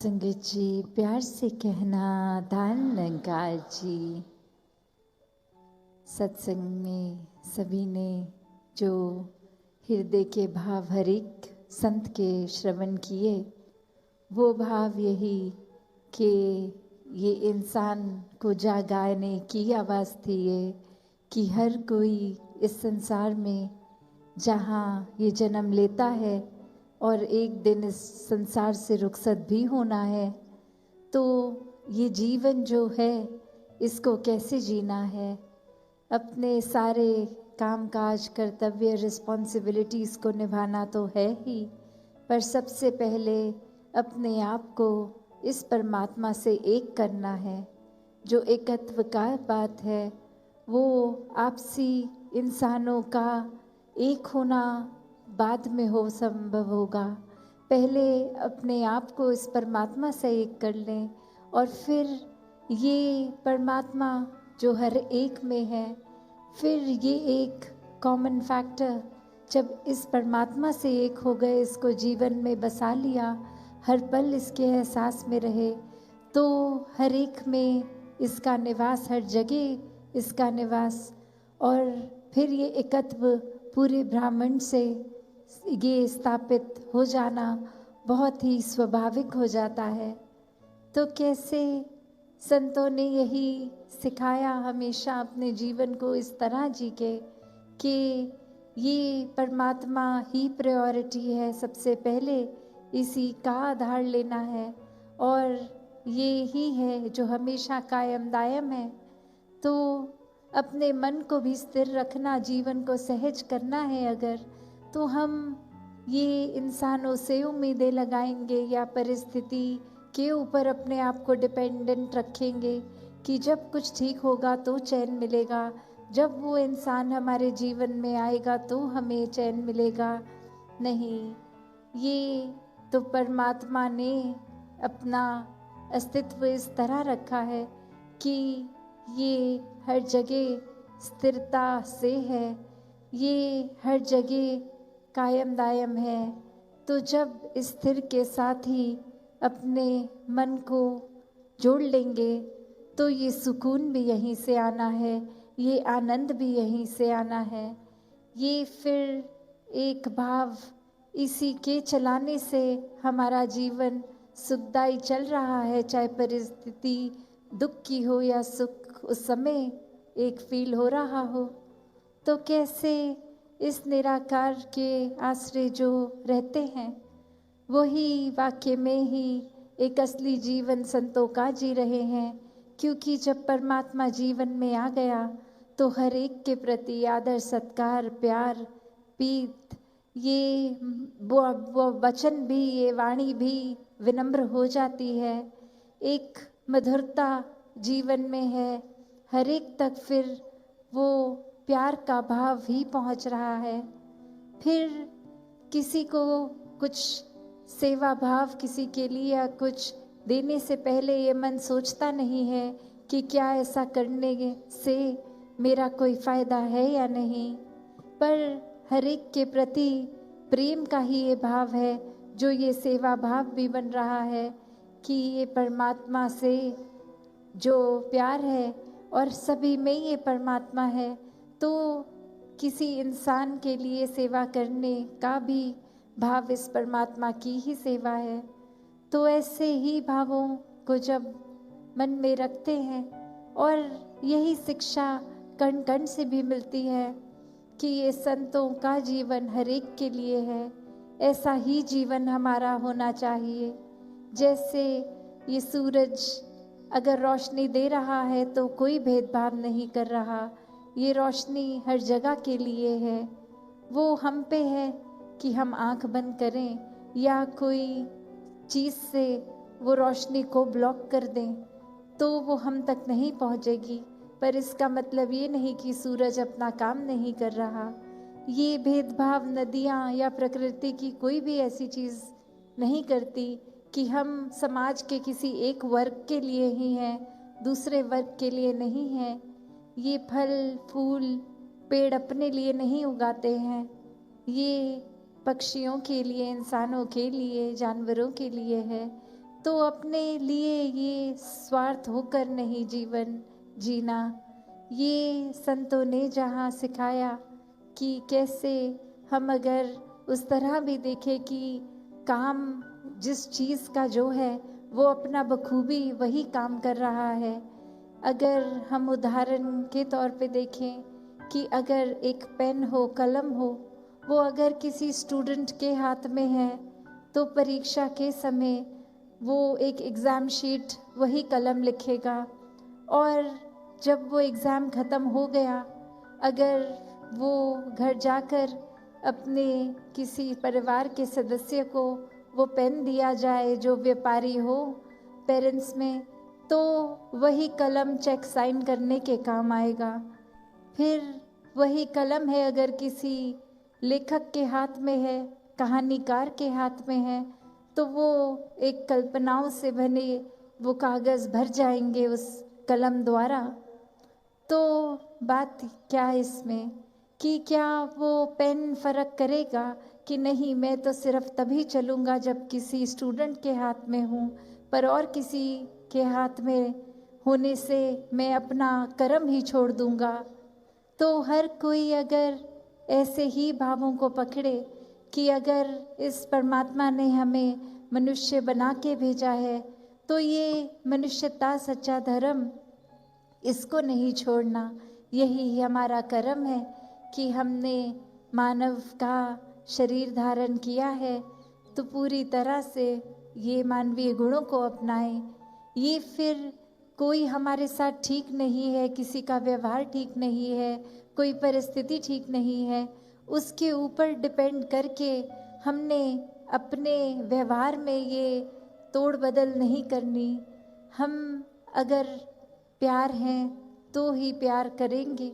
संगत जी, प्यार से कहना दान निरंकार जी। सत्संग में सभी ने जो हृदय के भाव हर एक संत के श्रवण किए, वो भाव यही कि ये इंसान को जागाने की आवाज़ थी ये कि हर कोई इस संसार में जहाँ ये जन्म लेता है और एक दिन इस संसार से रुखसत भी होना है, तो ये जीवन जो है इसको कैसे जीना है। अपने सारे कामकाज, कर्तव्य, रिस्पॉन्सिबिलिटीज़ को निभाना तो है ही, पर सबसे पहले अपने आप को इस परमात्मा से एक करना है। जो एकत्व का बात है वो आपसी इंसानों का एक होना बाद में हो संभव होगा। पहले अपने आप को इस परमात्मा से एक कर लें और फिर ये परमात्मा जो हर एक में है, फिर ये एक कॉमन फैक्टर जब इस परमात्मा से एक हो गए, इसको जीवन में बसा लिया, हर पल इसके एहसास में रहे, तो हर एक में इसका निवास, हर जगह इसका निवास, और फिर ये एकत्व पूरे ब्रह्मांड से ये स्थापित हो जाना बहुत ही स्वाभाविक हो जाता है। तो कैसे संतों ने यही सिखाया हमेशा अपने जीवन को इस तरह जी के कि ये परमात्मा ही प्रायोरिटी है, सबसे पहले इसी का आधार लेना है और ये ही है जो हमेशा कायम दायम है। तो अपने मन को भी स्थिर रखना, जीवन को सहज करना है अगर, तो हम ये इंसानों से उम्मीदें लगाएंगे या परिस्थिति के ऊपर अपने आप को डिपेंडेंट रखेंगे कि जब कुछ ठीक होगा तो चैन मिलेगा, जब वो इंसान हमारे जीवन में आएगा तो हमें चैन मिलेगा। नहीं, ये तो परमात्मा ने अपना अस्तित्व इस तरह रखा है कि ये हर जगह स्थिरता से है, ये हर जगह कायम दायम है। तो जब स्थिर के साथ ही अपने मन को जोड़ लेंगे तो ये सुकून भी यहीं से आना है, ये आनंद भी यहीं से आना है। ये फिर एक भाव, इसी के चलाने से हमारा जीवन सुखदायी चल रहा है, चाहे परिस्थिति दुख की हो या सुख उस समय एक फील हो रहा हो। तो कैसे इस निराकार के आश्रय जो रहते हैं वही वाक्य में ही एक असली जीवन संतों का जी रहे हैं, क्योंकि जब परमात्मा जीवन में आ गया तो हर एक के प्रति आदर, सत्कार, प्यार, प्रीत, ये वो वचन भी, ये वाणी भी विनम्र हो जाती है। एक मधुरता जीवन में है, हर एक तक फिर वो प्यार का भाव ही पहुंच रहा है। फिर किसी को कुछ सेवा भाव, किसी के लिए कुछ देने से पहले ये मन सोचता नहीं है कि क्या ऐसा करने से मेरा कोई फायदा है या नहीं, पर हर एक के प्रति प्रेम का ही ये भाव है जो ये सेवा भाव भी बन रहा है कि ये परमात्मा से जो प्यार है और सभी में ये परमात्मा है, तो किसी इंसान के लिए सेवा करने का भी भाव इस परमात्मा की ही सेवा है। तो ऐसे ही भावों को जब मन में रखते हैं, और यही शिक्षा कण कण से भी मिलती है कि ये संतों का जीवन हर एक के लिए है, ऐसा ही जीवन हमारा होना चाहिए। जैसे ये सूरज अगर रोशनी दे रहा है तो कोई भेदभाव नहीं कर रहा, ये रोशनी हर जगह के लिए है। वो हम पे है कि हम आंख बंद करें या कोई चीज़ से वो रोशनी को ब्लॉक कर दें तो वो हम तक नहीं पहुंचेगी, पर इसका मतलब ये नहीं कि सूरज अपना काम नहीं कर रहा। ये भेदभाव नदियाँ या प्रकृति की कोई भी ऐसी चीज़ नहीं करती कि हम समाज के किसी एक वर्ग के लिए ही हैं, दूसरे वर्ग के लिए नहीं हैं। ये फल फूल पेड़ अपने लिए नहीं उगाते हैं, ये पक्षियों के लिए, इंसानों के लिए, जानवरों के लिए है। तो अपने लिए ये स्वार्थ होकर नहीं जीवन जीना। ये संतों ने जहाँ सिखाया कि कैसे हम अगर उस तरह भी देखें कि काम जिस चीज़ का जो है वो अपना बखूबी वही काम कर रहा है। अगर हम उदाहरण के तौर पे देखें कि अगर एक पेन हो, कलम हो, वो अगर किसी स्टूडेंट के हाथ में है तो परीक्षा के समय वो एक एग्ज़ाम शीट वही कलम लिखेगा, और जब वो एग्ज़ाम ख़त्म हो गया, अगर वो घर जाकर अपने किसी परिवार के सदस्य को वो पेन दिया जाए जो व्यापारी हो पेरेंट्स में, तो वही कलम चेक साइन करने के काम आएगा। फिर वही कलम है अगर किसी लेखक के हाथ में है, कहानीकार के हाथ में है, तो वो एक कल्पनाओं से बने वो कागज़ भर जाएंगे उस कलम द्वारा। तो बात क्या है इसमें कि क्या वो पेन फ़र्क करेगा कि नहीं, मैं तो सिर्फ तभी चलूँगा जब किसी स्टूडेंट के हाथ में हूँ, पर और किसी के हाथ में होने से मैं अपना कर्म ही छोड़ दूँगा। तो हर कोई अगर ऐसे ही भावों को पकड़े कि अगर इस परमात्मा ने हमें मनुष्य बना के भेजा है तो ये मनुष्यता सच्चा धर्म, इसको नहीं छोड़ना। यही हमारा कर्म है कि हमने मानव का शरीर धारण किया है, तो पूरी तरह से ये मानवीय गुणों को अपनाएं। ये फिर कोई हमारे साथ ठीक नहीं है, किसी का व्यवहार ठीक नहीं है, कोई परिस्थिति ठीक नहीं है, उसके ऊपर डिपेंड करके हमने अपने व्यवहार में ये तोड़ बदल नहीं करनी। हम अगर प्यार हैं तो ही प्यार करेंगे,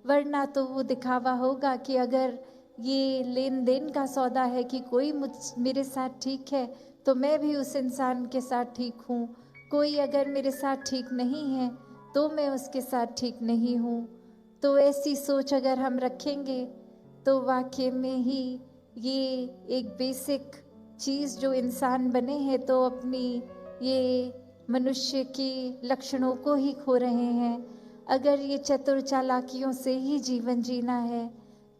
वरना तो वो दिखावा होगा कि अगर ये लेन देन का सौदा है कि कोई मेरे साथ ठीक है तो मैं भी उस इंसान के साथ ठीक हूँ, कोई अगर मेरे साथ ठीक नहीं है तो मैं उसके साथ ठीक नहीं हूँ। तो ऐसी सोच अगर हम रखेंगे तो वाकई में ही ये एक बेसिक चीज़ जो इंसान बने हैं तो अपनी ये मनुष्य के लक्षणों को ही खो रहे हैं। अगर ये चतुर चालाकियों से ही जीवन जीना है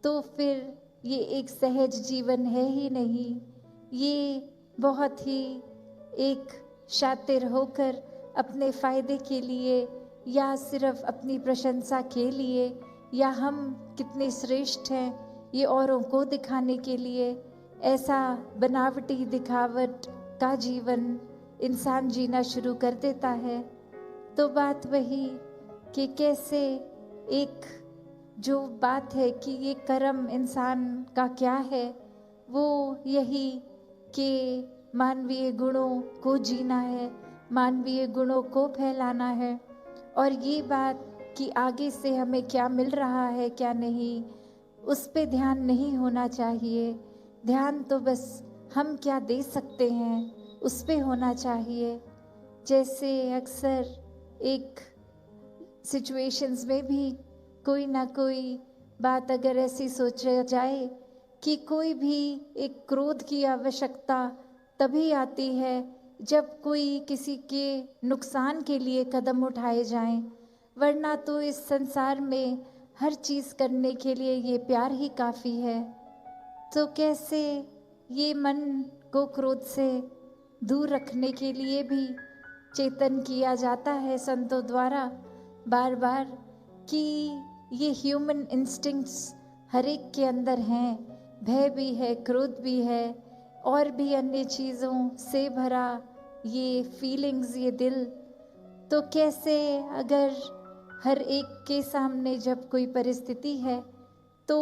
तो फिर ये एक सहज जीवन है ही नहीं। ये बहुत ही एक शातिर होकर अपने फ़ायदे के लिए या सिर्फ अपनी प्रशंसा के लिए या हम कितने श्रेष्ठ हैं ये औरों को दिखाने के लिए ऐसा बनावटी दिखावट का जीवन इंसान जीना शुरू कर देता है। तो बात वही कि कैसे एक जो बात है कि ये कर्म इंसान का क्या है, वो यही कि मानवीय गुणों को जीना है, मानवीय गुणों को फैलाना है। और ये बात कि आगे से हमें क्या मिल रहा है क्या नहीं, उस पे ध्यान नहीं होना चाहिए। ध्यान तो बस हम क्या दे सकते हैं उस पे होना चाहिए। जैसे अक्सर एक सिचुएशंस में भी कोई ना कोई बात अगर ऐसी सोचा जाए कि कोई भी एक क्रोध की आवश्यकता तभी आती है जब कोई किसी के नुकसान के लिए कदम उठाए जाएं, वरना तो इस संसार में हर चीज़ करने के लिए ये प्यार ही काफ़ी है। तो कैसे ये मन को क्रोध से दूर रखने के लिए भी चेतन किया जाता है संतों द्वारा बार बार कि ये ह्यूमन इंस्टिंक्ट्स हर एक के अंदर हैं, भय भी है, क्रोध भी है और भी अन्य चीज़ों से भरा ये फीलिंग्स, ये दिल। तो कैसे अगर हर एक के सामने जब कोई परिस्थिति है तो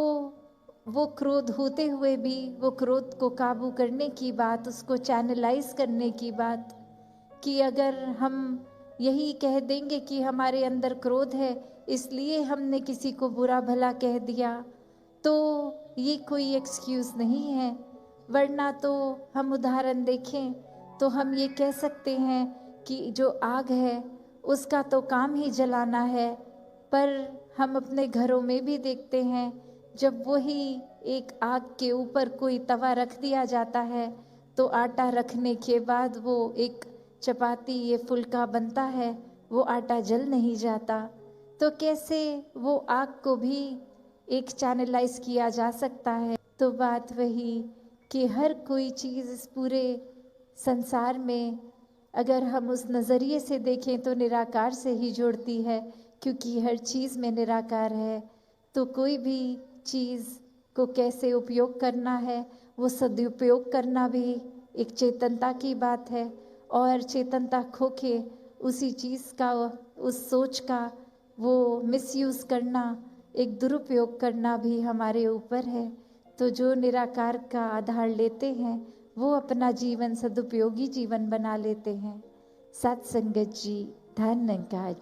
वो क्रोध होते हुए भी वो क्रोध को काबू करने की बात, उसको चैनलाइज करने की बात, कि अगर हम यही कह देंगे कि हमारे अंदर क्रोध है इसलिए हमने किसी को बुरा भला कह दिया, तो ये कोई एक्सक्यूज़ नहीं है। वरना तो हम उदाहरण देखें तो हम ये कह सकते हैं कि जो आग है उसका तो काम ही जलाना है, पर हम अपने घरों में भी देखते हैं जब वही एक आग के ऊपर कोई तवा रख दिया जाता है तो आटा रखने के बाद वो एक चपाती ये फुल्का बनता है, वो आटा जल नहीं जाता, तो कैसे वो आग को भी एक चैनलाइज किया जा सकता है। तो बात वही कि हर कोई चीज़ इस पूरे संसार में अगर हम उस नज़रिए से देखें तो निराकार से ही जोड़ती है, क्योंकि हर चीज़ में निराकार है। तो कोई भी चीज़ को कैसे उपयोग करना है, वो सदुपयोग करना भी एक चेतनता की बात है, और चेतनता खो के उसी चीज़ का, उस सोच का वो मिसयूज़ करना, एक दुरुपयोग करना भी हमारे ऊपर है। तो जो निराकार का आधार लेते हैं वो अपना जीवन सदुपयोगी जीवन बना लेते हैं। सत्संगत जी, धन्यवाद।